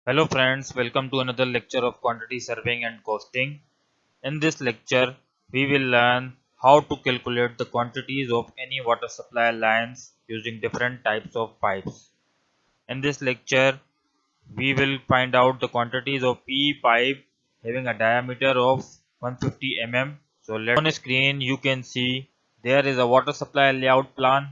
Hello friends, welcome to another lecture of quantity surveying and costing. In this lecture, we will learn how to calculate the quantities of any water supply lines using different types of pipes. In this lecture, we will find out the quantities of PE pipe having a diameter of 150 mm. So on screen you can see there is a water supply layout plan.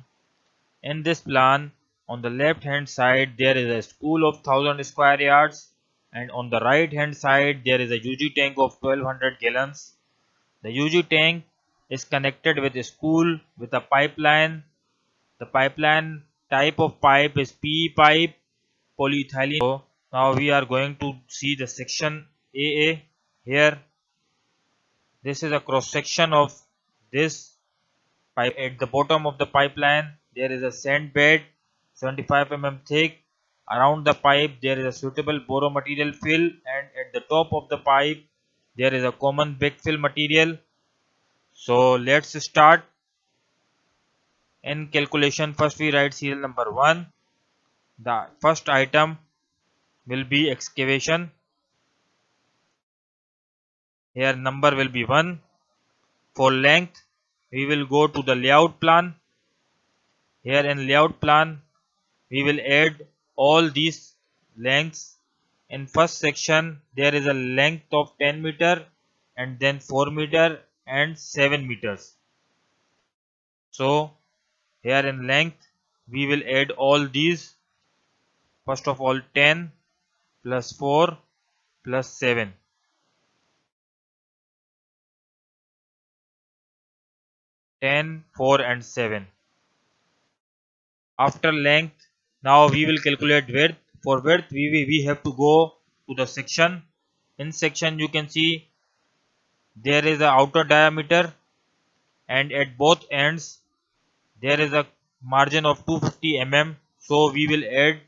In this plan, on the left hand side there is a school of 1000 square yards, and on the right hand side there is a UG tank of 1200 gallons. The UG tank is connected with a school with a pipeline. The pipeline type of pipe is PE pipe, polyethylene. So now we are going to see the section AA. Here this is a cross section of this pipe. At the bottom of the pipeline there is a sand bed 75 mm thick. Around the pipe there is a suitable boro material fill, and at the top of the pipe there is a common backfill material. So let's start. In calculation, first we write serial number 1. The first item will be excavation. Here number will be 1. For length we will go to the layout plan. Here in layout plan we will add all these lengths. In first section there is a length of 10 meter, and then 4 meter and 7 meters. So here in length we will add all these. First of all 10 plus 4 plus 7. 10, 4 and 7. After length, now we will calculate width. For width we have to go to the section. In section you can see there is a outer diameter, and at both ends there is a margin of 250 mm. So we will add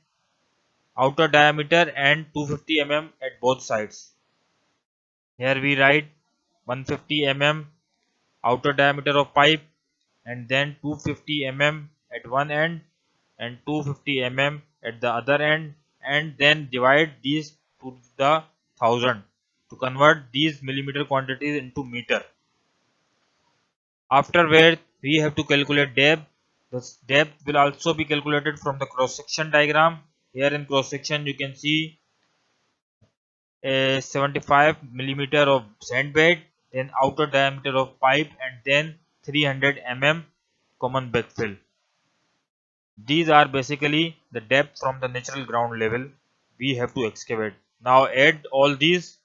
outer diameter and 250 mm at both sides. Here we write 150 mm outer diameter of pipe, and then 250 mm at one end and 250 mm at the other end, and then divide these to the 1000 to convert these millimeter quantities into meter. After where we have to calculate depth. The depth will also be calculated from the cross section diagram. Here in cross section you can see a 75 millimeter of sand bed, then outer diameter of pipe, and then 300 mm common backfill. These are basically the depth from the natural ground level we have to excavate. Now add all these.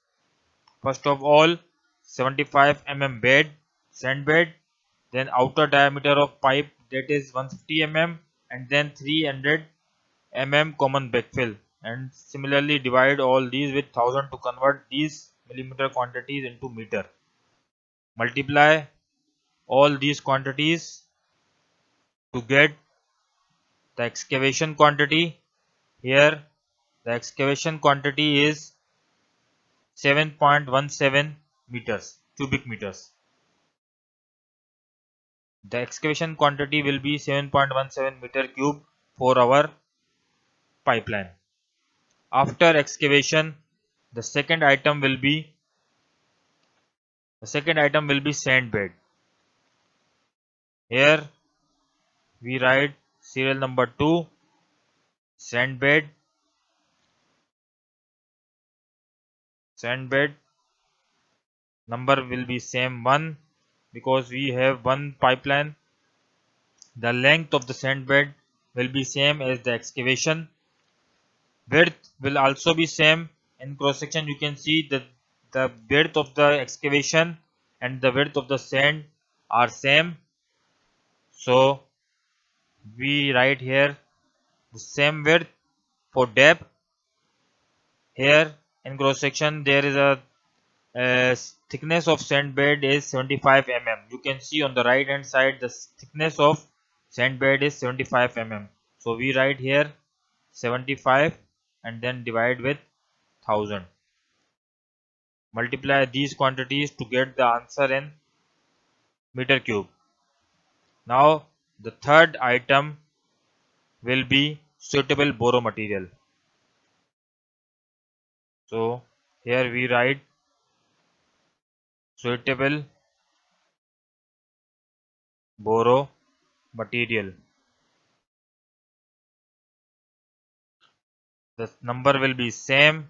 First of all 75 mm bed, sand bed, then outer diameter of pipe, that is 150 mm, and then 300 mm common backfill, and similarly divide all these with 1000 to convert these millimeter quantities into meter. Multiply all these quantities to get the excavation quantity. Here the excavation quantity is 7.17 meters, cubic meters. The excavation quantity will be 7.17 meter cube for our pipeline. After excavation, the second item will be sand bed. Here we write serial number 2, sand bed. Number will be same 1 because we have one pipeline. The length of the sand bed will be same as the excavation. Width will also be same. In cross section you can see that the width of the excavation and the width of the sand are same. So we write here the same width. For depth, here in cross section there is a thickness of sand bed is 75 mm. You can see on the right hand side the thickness of sand bed is 75 mm. So we write here 75 and then divide with 1000. Multiply these quantities to get the answer in meter cube. Now the third item will be suitable boro material. So here we write suitable boro material. The number will be same,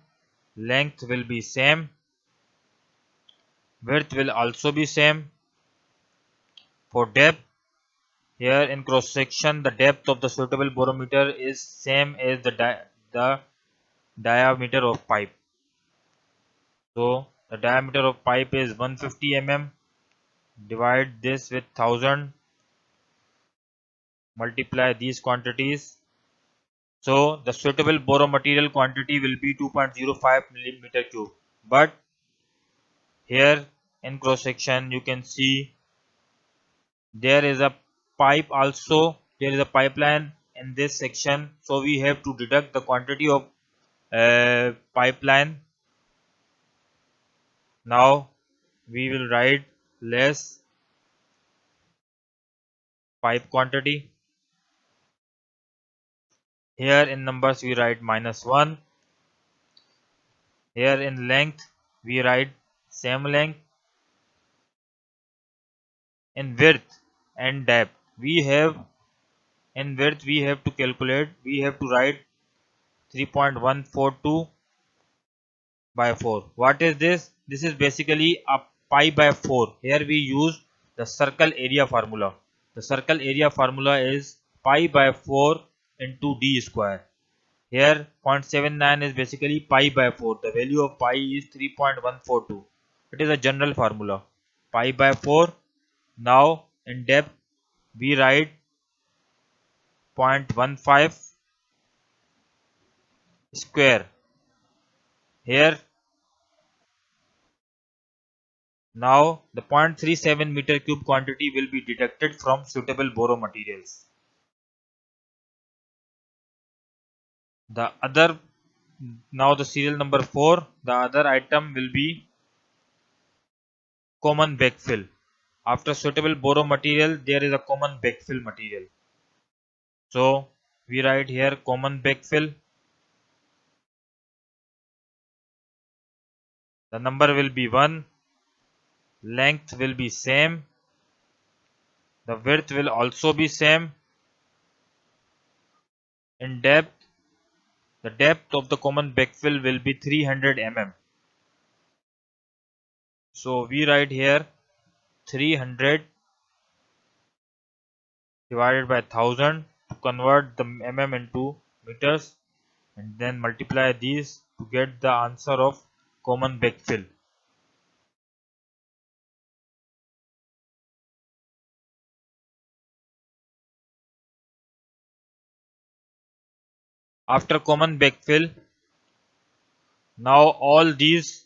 length will be same, width will also be same. For depth, here in cross section, the depth of the suitable borometer is same as the diameter of pipe. So the diameter of pipe is 150 mm. Divide this with 1000. Multiply these quantities. So the suitable boro material quantity will be 2.05 millimeter cube. But here in cross section you can see there is a pipe also. There is a pipeline in this section. So we have to deduct the quantity of pipeline. Now we will write less pipe quantity. Here in numbers we write -1. Here in length we write same length. In width and depth we have to calculate, we have to write 3.142 by 4. What is this? This is basically a pi by 4. Here we use the circle area formula. The circle area formula is pi by 4 into d square. Here 0.79 is basically pi by 4. The value of pi is 3.142. It is a general formula. Pi by 4. Now in depth we write 0.15 square. Here now the 0.37 meter cube quantity will be deducted from suitable boro materials. The other, now the serial number 4, the other item will be common backfill. After suitable boro material there is a common backfill material. So we write here common backfill. The number will be 1. Length will be same. The width will also be same. In depth, the depth of the common backfill will be 300 mm. So we write here 300 divided by 1000 to convert the mm into meters, and then multiply these to get the answer of common backfill. After common backfill, now all these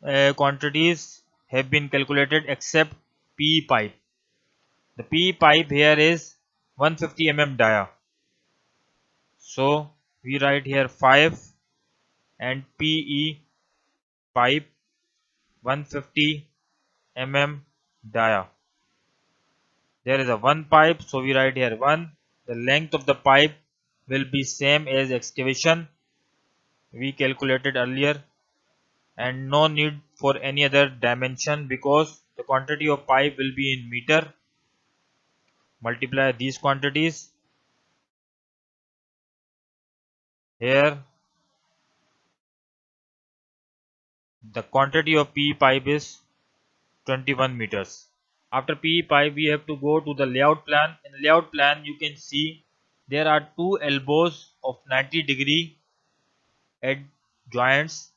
quantities have been calculated except PE pipe. The PE pipe here is 150 mm dia. So we write here 5 and PE pipe 150 mm dia. There is a one pipe, so we write here 1. The length of the pipe will be same as excavation we calculated earlier, and no need for any other dimension because the quantity of pipe will be in meter. Multiply these quantities. Here the quantity of PE pipe is 21 meters. After PE pipe we have to go to the layout plan. In the layout plan you can see there are two elbows of 90-degree at joints.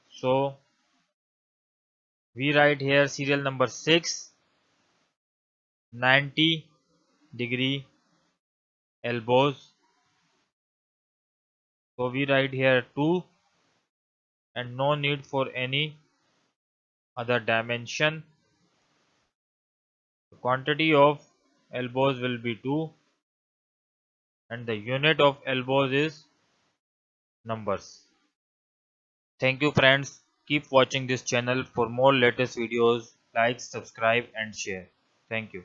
So we write here serial number 6, 90-degree elbows. So we write here 2 and no need for any other dimension. The quantity of elbows will be 2 and the unit of elbows is numbers. Thank you friends. Keep watching this channel for more latest videos. Like, subscribe and share. Thank you.